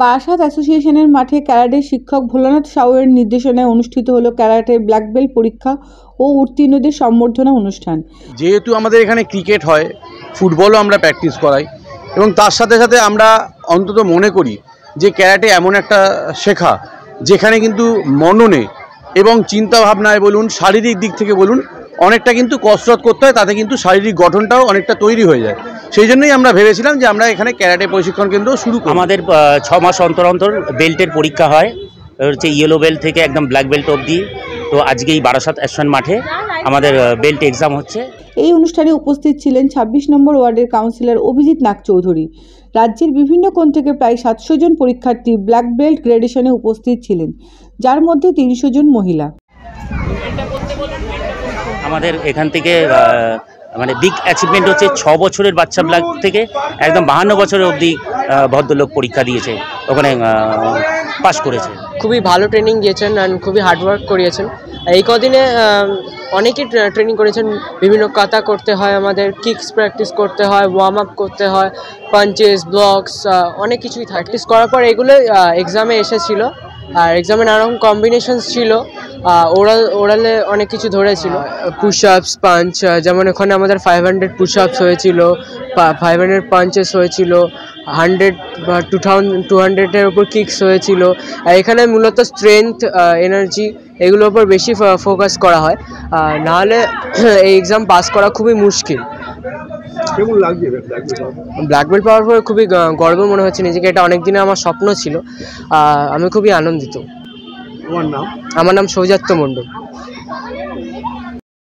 বারাসাত অ্যাসোসিয়েশনের মাঠে ক্যারাটে শিক্ষক ভোলানাথ সাউয়ের নির্দেশনায় অনুষ্ঠিত হলো ক্যারাটে ব্ল্যাক বেল্ট পরীক্ষা ও উত্তীর্ণদের সম্বর্ধনা অনুষ্ঠান। যেহেতু আমাদের এখানে ক্রিকেট হয়, ফুটবলও আমরা প্র্যাকটিস করাই এবং তার সাথে সাথে আমরা অন্তত মনে করি যে ক্যারাটে এমন একটা শেখা যেখানে কিন্তু মননে এবং চিন্তাভাবনায় বলুন, শারীরিক দিক থেকে বলুন, অনেকটা কিন্তু কসরত করতে হয়, তাতে কিন্তু শারীরিক গঠনটাও অনেকটা তৈরি হয়ে যায়। সেই জন্যই আমরা ভেবেছিলাম যে আমরা এখানে ক্যারাটে প্রশিক্ষণ কেন্দ্র শুরু করি। আমাদের 6 মাস অন্তর অন্তর বেল্টের পরীক্ষা হয়, হচ্ছে ইয়েলো বেল্ট থেকে একদম ব্ল্যাক বেল্ট অবধি। তো আজকে এই বারাসাত অ্যাসোসিয়েশন মাঠে আমাদের বেল্ট এক্সাম হচ্ছে। এই অনুষ্ঠানে উপস্থিত ছিলেন 26 নম্বর ওয়ার্ডের কাউন্সিলর অভিজিৎ নাগ চৌধুরী। রাজ্যের বিভিন্ন কোণ থেকে প্রায় 700 জন পরীক্ষার্থী ব্ল্যাক বেল্ট গ্রেডেশনে উপস্থিত ছিলেন, যার মধ্যে 300 জন মহিলা। আমাদের এখান থেকে মানে বিগ অ্যাচিভমেন্ট হচ্ছে 6 বছরের বাচ্চা ব্ল্যাক থেকে একদম 52 বছরের অবধি ভদ্রলোক পরীক্ষা দিয়েছে, ওখানে পাস করেছে। খুবই ভালো ট্রেনিং দিয়েছেন অ্যান্ড খুবই হার্ডওয়ার্ক করিয়েছেন। এই কদিনে অনেকেই ট্রেনিং করেছেন, বিভিন্ন কাতা করতে হয়, আমাদের কিকস প্র্যাকটিস করতে হয়, ওয়ার্ম আপ করতে হয়, পাঞ্চেস, ব্লকস, অনেক কিছুই প্র্যাকটিস করার পর এগুলো এক্সামে এসেছিল। আর এক্সামে নানা রকম কম্বিনেশনস ছিল, ওরালে অনেক কিছু ধরেছিল, পুশ আপস, পাঞ্চ, যেমন ওখানে আমাদের 500 পুশ আপস হয়েছিল, 500 পাঞ্চেস হয়েছিল, 100 বা 200-এর উপর কিকস হয়েছিল। এখানে মূলত স্ট্রেংথ, এনার্জি এগুলোর উপর বেশি ফোকাস করা হয়, নাহলে এই এক্সাম পাস করা খুবই মুশকিল। কেমন লাগছে ব্ল্যাক বেল্ট পাওয়ার পর খুবই গর্ব মনে হচ্ছে নিজেকে, এটা অনেক দিনে আমার স্বপ্ন ছিল, আমি খুবই আনন্দিত। আমার নাম সৌজাত্য মণ্ডল।